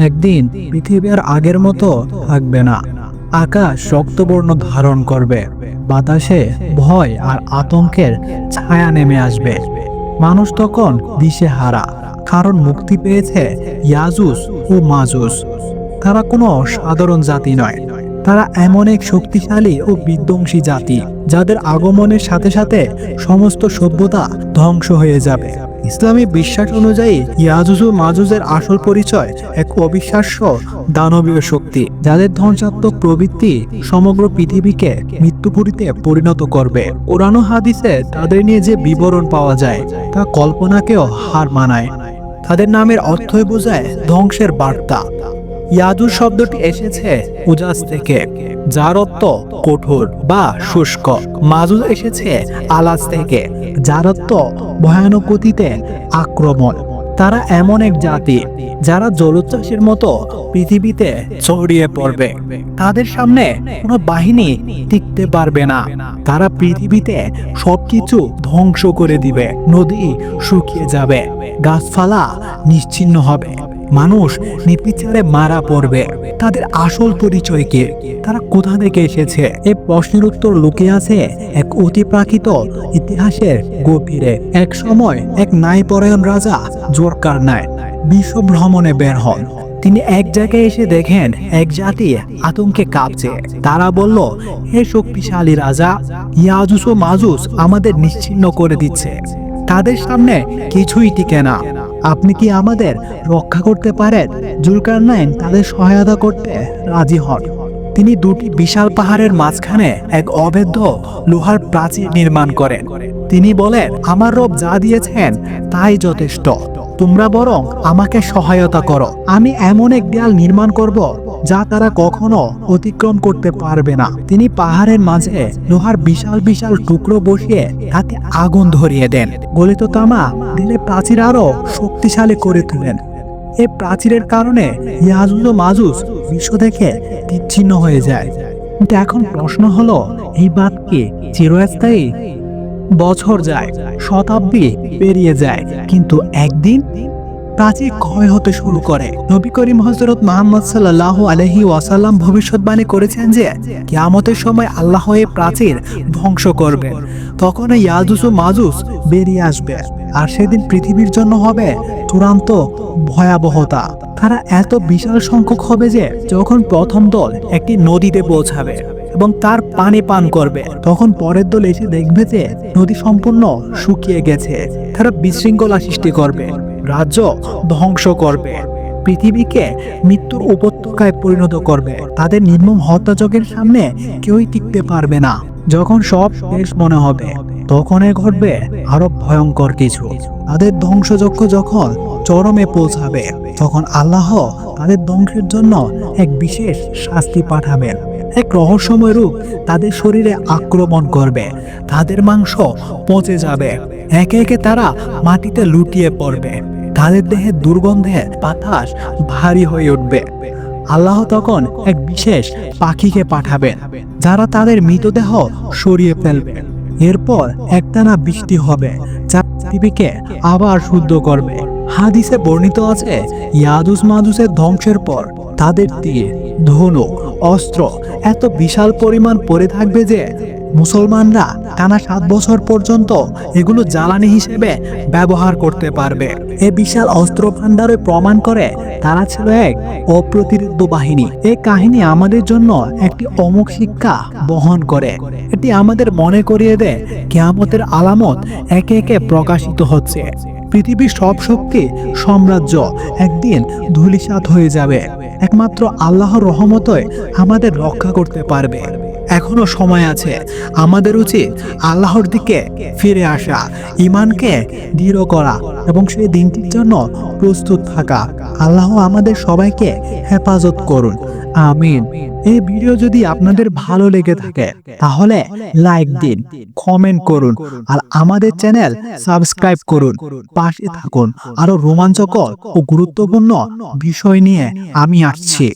একদিন পৃথিবী আর আগের মতো থাকবে না। আকাশ রক্তবর্ণ ধারণ করবে, বাতাসে ভয় আর আতঙ্কের ছায়া নেমে আসবে। মানুষ তখন দিশেহারা, কারণ মুক্তি পেয়েছে ইয়াজুজ ও মাজুজ। তারা কোনো সাধারণ জাতি নয়, তারা এমন এক শক্তিশালী ও বিধ্বংসী জাতি যাদের আগমনের সাথে সাথে সমস্ত সভ্যতা ধ্বংস হয়ে যাবে। ইসলামী বিশ্বাস অনুযায়ী ইয়াজুজ ও মাজুজের আসল পরিচয় এক অবিশ্বাস্য দানবীয় শক্তি, যাদের ধ্বংসাত্মক প্রবৃত্তি সমগ্র পৃথিবীকে মৃত্যুপুরীতে পরিণত করবে। কোরআন ও হাদিসে তাদের নিয়ে যে বিবরণ পাওয়া যায় তা কল্পনাকেও হার মানায়। তাদের নামের অর্থই বোঝায় ধ্বংসের বার্তা। ইয়াজুজ শব্দটি এসেছে উজাজ থেকে, যার অর্থ কঠোর বা শুষ্ক। মাজুজ এসেছে আলাজ থেকে, যার অর্থ ভয়ানক গতিতে আক্রমণ। তারা এমন এক জাতি যারা জলোচ্ছ্বাসের মতো পৃথিবীতে ছড়িয়ে পড়বে। তাদের সামনে কোনো বাহিনী টিকতে পারবে না। তারা পৃথিবীতে সবকিছু ধ্বংস করে দিবে। নদী শুকিয়ে যাবে, গাছপালা নিশ্চিহ্ন হবে, মানুষ নির্বিচারে মারা পড়বে। তাদের আসল পরিচয় কি? তারা কোথা থেকে এসেছে? এই প্রশ্নের উত্তর লুকিয়ে আছে এক অতিপ্রাকৃত ইতিহাসের গভীরে। এক সময় এক ন্যায়পরায়ণ রাজা জুলকারনাইন বিশ্ব ভ্রমণে বের হন। তিনি এক জায়গায় এসে দেখেন এক জাতি আতঙ্কে কাঁপছে। তারা বলল, হে শক্তিশালী রাজা, ইয়াজুজ ও মাজুজ আমাদের নিশ্চিহ্ন করে দিচ্ছে। তাদের সামনে কিছুই টিকে না। আপনি কি আমাদের রক্ষা করতে পারেন? জুলকারনাইন তাদের সহায়তা করতে রাজি হন। তিনি দুটি বিশাল পাহাড়ের মাঝখানে এক অভেদ্য লোহার প্রাচীর নির্মাণ করেন। তিনি বলেন, আমার রব যা দিয়েছেন তাই যথেষ্ট, তোমরা বরং আমাকে সহায়তা করো। আমি এমন এক দেয়াল নির্মাণ করব যা তারা কখনো অতিক্রম করতে পারবে না। তিনি পাহাড়ের মাঝে লোহার বিশাল বিশাল টুকরো বসিয়ে তাতে আগুন ধরিয়ে দেন। গলিত তামা দিলে প্রাচীর আরো শক্তিশালী করে তোলেন। এই প্রাচীরের কারণে ইয়াজুজ ও মাজুজ বিশ্ব থেকে বিচ্ছিন্ন হয়ে যায়। কিন্তু এখন প্রশ্ন হলো, এই বাত কি চিরস্থায়ী? বছর যায়, শতাব্দী পেরিয়ে যায়, কিন্তু একদিন প্রাচীর ক্ষয় হতে শুরু করে। নবী করিম হযরত মুহাম্মদ সাল্লাল্লাহু আলাইহি ওয়াসাল্লাম ভবিষ্যৎবাণী করেছেন যে কিয়ামতের সময় আল্লাহ এই প্রাচীর ধ্বংস করবেন। তখন ইয়াজুজ ও মাজুজ বেরিয়ে আসবে, আর সেদিন পৃথিবীর জন্য হবে চূড়ান্ত ভয়াবহতা। তারা এত বিশাল সংখ্যক হবে যে যখন প্রথম দল একটি নদীতে পৌঁছাবে এবং তার পানি পান করবে, তখন পরের দল এসে দেখবে যে নদী সম্পূর্ণ শুকিয়ে গেছে। তারা বিশৃঙ্খলা সৃষ্টি করবে, রাজ্য ধ্বংস করবে, পৃথিবীকে মৃত্যুর উপত্যকায় পরিণত করবে। তাদের নির্মম হত্যাযজ্ঞের সামনে কেউই টিকতে পারবে না। যখন সব শেষ মনে হবে, তখনই ঘটবে আরো ভয়ঙ্কর কিছু। তাদের ধ্বংসযজ্ঞ যখন চরমে পৌঁছাবে, তখন আল্লাহ তাদের ধ্বংসের জন্য এক বিশেষ শাস্তি পাঠাবেন। এক রহস্যময় রূপ তাদের শরীরে আক্রমণ করবে। তাদের মাংস পচে যাবে, একে একে তারা মাটিতে লুটিয়ে পড়বে। তাদের দেহে দুর্গন্ধে বাতাস ভারী হয়ে উঠবে। আল্লাহ তখন এক বিশেষ পাখিকে পাঠাবেন, যারা তাদের মৃতদেহ সরিয়ে ফেলবে। এরপর একটানা বৃষ্টি হবে, যা পৃথিবীকে আবার শুদ্ধ করবে। হাদিসে বর্ণিত আছে, ইয়াজুজ মাজুজের ধ্বংসের পর তাদের তীর, ধনুক, অস্ত্র এত বিশাল পরিমাণ পড়ে থাকবে যে মুসলমানরা টানা 7 বছর পর্যন্ত এগুলো জ্বালানি হিসেবে ব্যবহার করতে পারবে। এই বিশাল অস্ত্র ভান্ডারে প্রমাণ করে তারা ছিল এক অপ্রতিরোধ্য বাহিনী। এই কাহিনী আমাদের জন্য একটি অমোঘ শিক্ষা বহন করে। এটি আমাদের মনে করিয়ে দেয় কিয়ামতের আলামত একে একে প্রকাশিত হচ্ছে। পৃথিবীর সব শক্তি সাম্রাজ্য একদিন ধূলিসাৎ হয়ে যাবে। একমাত্র আল্লাহর রহমতই আমাদের রক্ষা করতে পারবে। এখনো সময় আছে। আমাদের উচিত আল্লাহর দিকে ফিরে আসা, ঈমানকে দৃঢ় করা এবং সেই দিনটির জন্য প্রস্তুত থাকা। আল্লাহ আমাদের সবাইকে হেফাজত করুন, আমিন। এই ভিডিও যদি আপনাদের ভালো লেগে থাকে তাহলে লাইক দিন, কমেন্ট করুন, আর আমাদের চ্যানেল সাবস্ক্রাইব করুন। পাশে থাকুন, আরো রোমাঞ্চকর ও গুরুত্বপূর্ণ বিষয় নিয়ে আমি আসছি।